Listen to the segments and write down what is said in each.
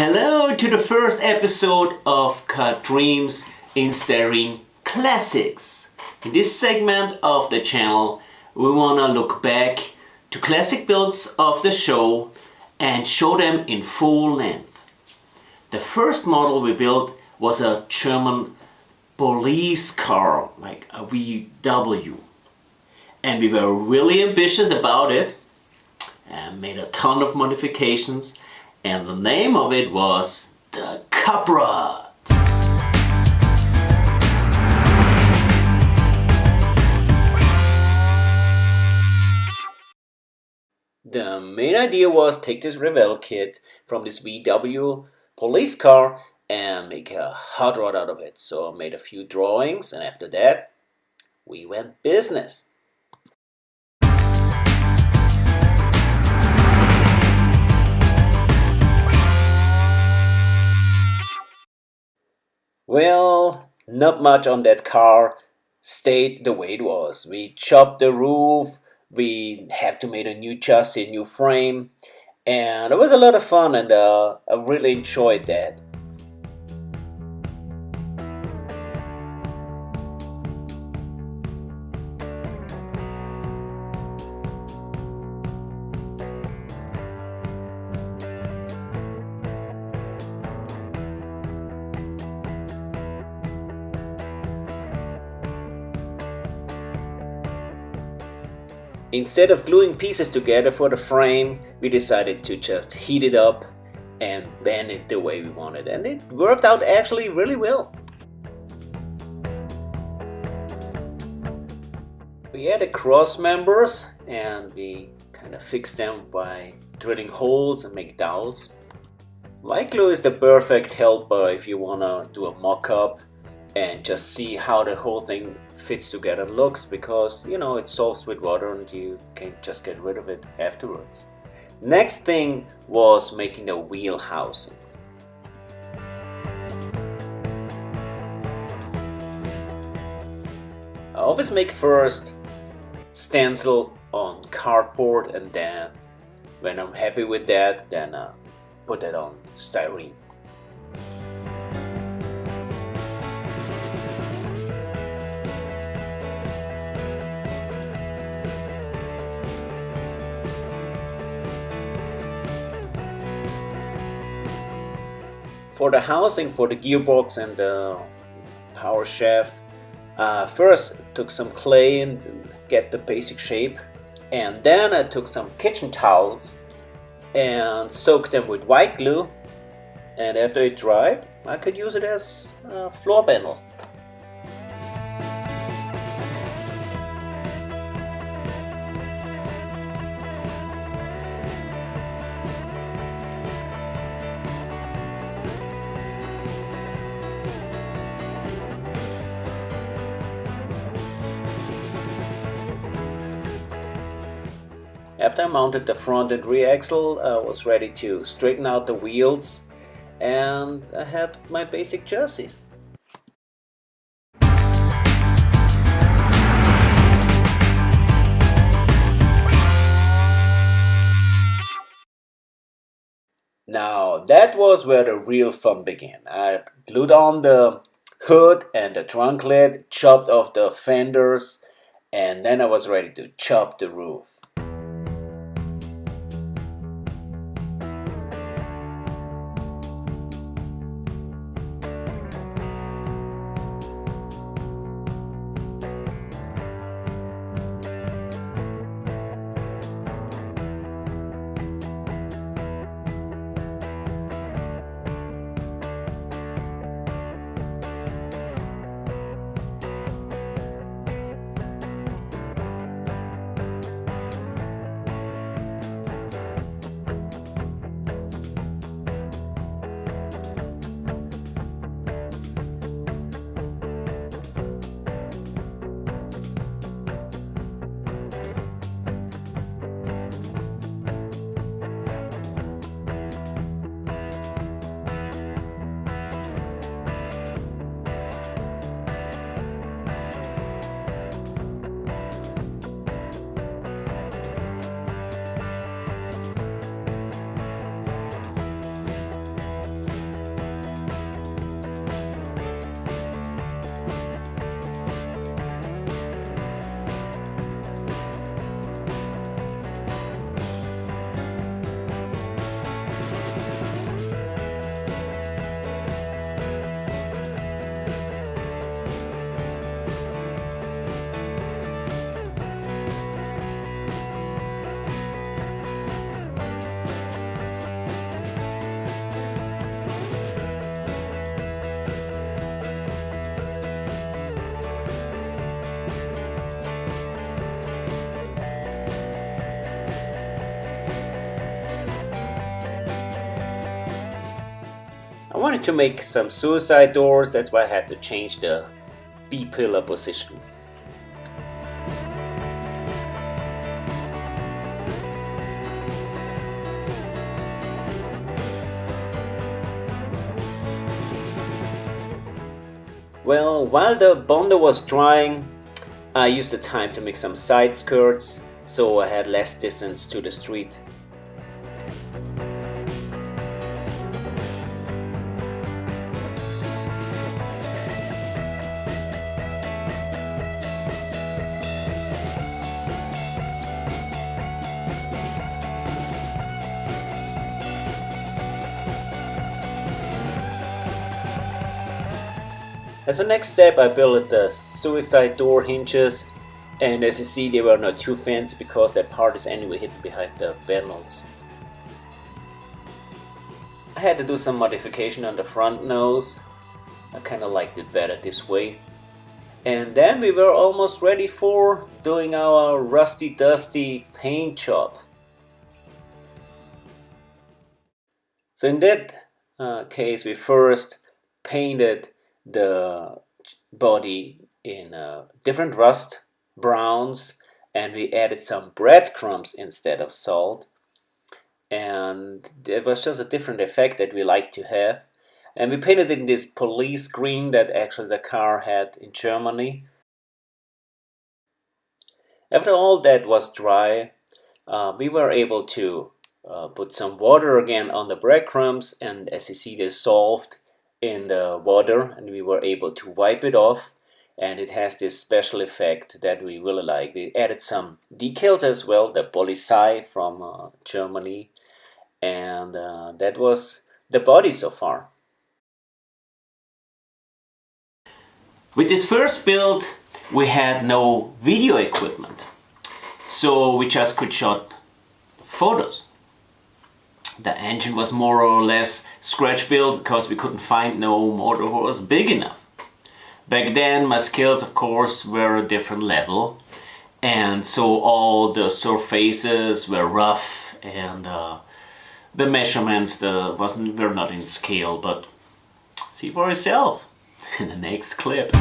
Hello to the first episode of Cut Dreams in Styrene Classics. In this segment of the channel, we want to look back to classic builds of the show and show them in full length. The first model we built was a German police car, like a VW. And we were really ambitious about it and made a ton of modifications, and the name of it was the Cobra. The main idea was take this Revell kit from this VW police car and make a hot rod out of it. So I made a few drawings, and after that we went business. Well, not much on that car stayed the way it was. We chopped the roof, we had to make a new chassis, new frame, and it was a lot of fun, and I really enjoyed that. Instead of gluing pieces together for the frame, we decided to just heat it up and bend it the way we wanted, and it worked out actually really well. We added cross members and we kind of fixed them by drilling holes and make dowels. Light glue is the perfect helper if you want to do a mock-up and just see how the whole thing fits together and looks, because it solves with water and you can just get rid of it afterwards. Next thing was making the wheel housings. I always make first stencil on cardboard, and then when I'm happy with that, then put that on styrene. For the housing for the gearbox and the power shaft, first took some clay and get the basic shape, and then I took some kitchen towels and soaked them with white glue, and after it dried I could use it as a floor panel. After I mounted the front and rear axle, I was ready to straighten out the wheels, and I had my basic chassis. Now that was where the real fun began. I glued on the hood and the trunk lid, chopped off the fenders, and then I was ready to chop the roof. wanted to make some suicide doors, that's why I had to change the B-pillar position. Well, while the bonder was drying, I used the time to make some side skirts, so I had less distance to the street. As a next step, I built the suicide door hinges, and as you see, they were not too fancy because that part is anyway hidden behind the panels. I had to do some modification on the front nose. I kinda liked it better this way. And then we were almost ready for doing our rusty dusty paint job. So in that case, we first painted the body in different rust browns, and we added some breadcrumbs instead of salt, and it was just a different effect that we like to have. And we painted it in this police green that actually the car had in Germany. After all that was dry, we were able to put some water again on the breadcrumbs, and as you see, they dissolved in the water, and we were able to wipe it off, and it has this special effect that we really like. We added some decals as well, the Polizei from Germany, and that was the body so far. With this first build, we had no video equipment, so we just could shot photos. The engine was more or less scratch built because we couldn't find no motor who was big enough. Back then my skills of course were a different level, and so all the surfaces were rough, and the measurements were not in scale, but see for yourself in the next clip.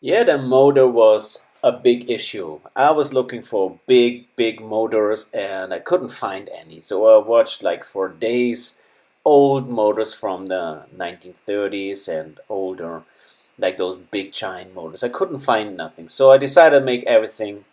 Yeah, the motor was a big issue. I was looking for big motors and I couldn't find any. So I watched like for days old motors from the 1930s and older, like those big giant motors. I couldn't find nothing. So I decided to make everything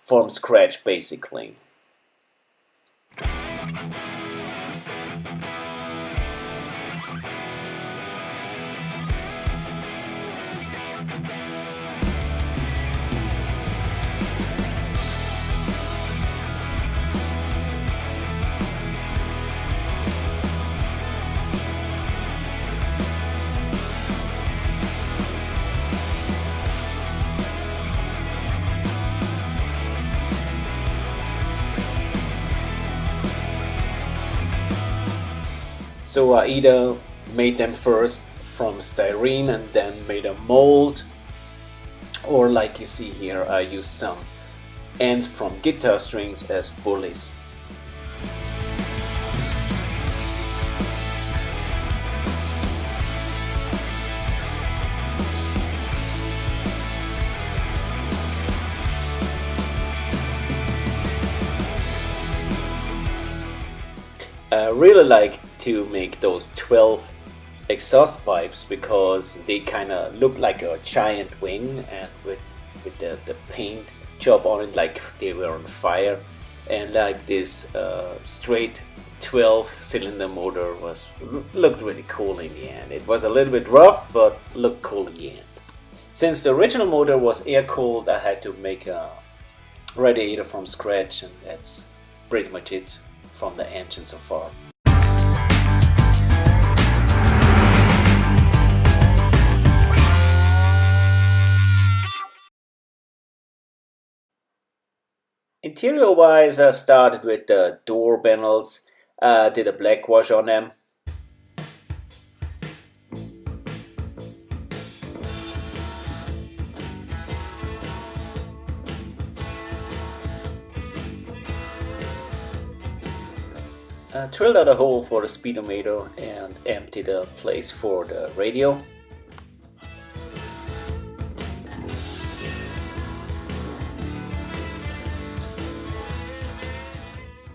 from scratch basically. So I either made them first from styrene and then made a mold, or like you see here, I used some ends from guitar strings as bullies. I really like to make those 12 exhaust pipes because they kind of look like a giant wing, and with the paint job on it like they were on fire, and like this straight 12 cylinder motor looked really cool in the end. It was a little bit rough but looked cool in the end. Since the original motor was air cooled, I had to make a radiator from scratch, and that's pretty much it from the engine so far. Interior wise, I started with the door panels, did a black wash on them. Drilled out a hole for the speedometer and emptied a place for the radio.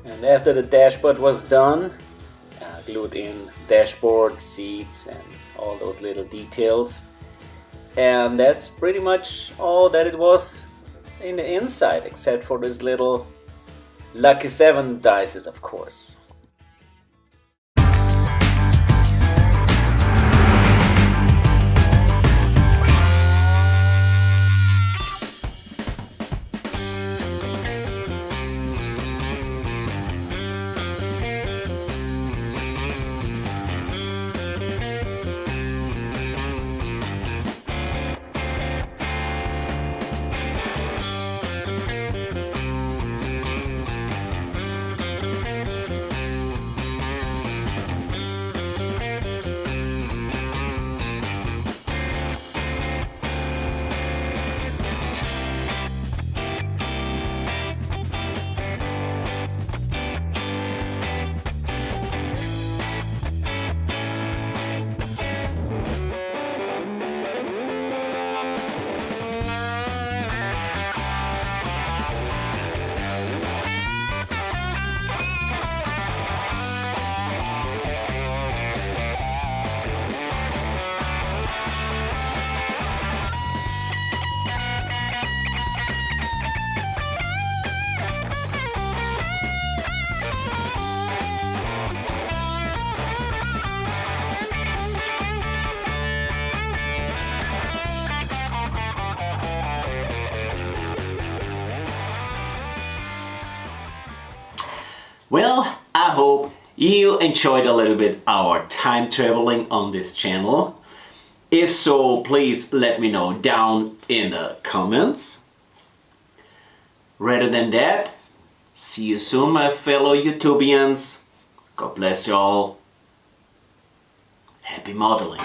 And after the dashboard was done, glued in dashboard, seats and all those little details. And that's pretty much all that it was in the inside, except for this little Lucky 7 dices, of course. Well, I hope you enjoyed a little bit our time traveling on this channel. If so, please let me know down in the comments. Rather than that, see you soon, my fellow YouTubians. God bless you all. Happy modeling.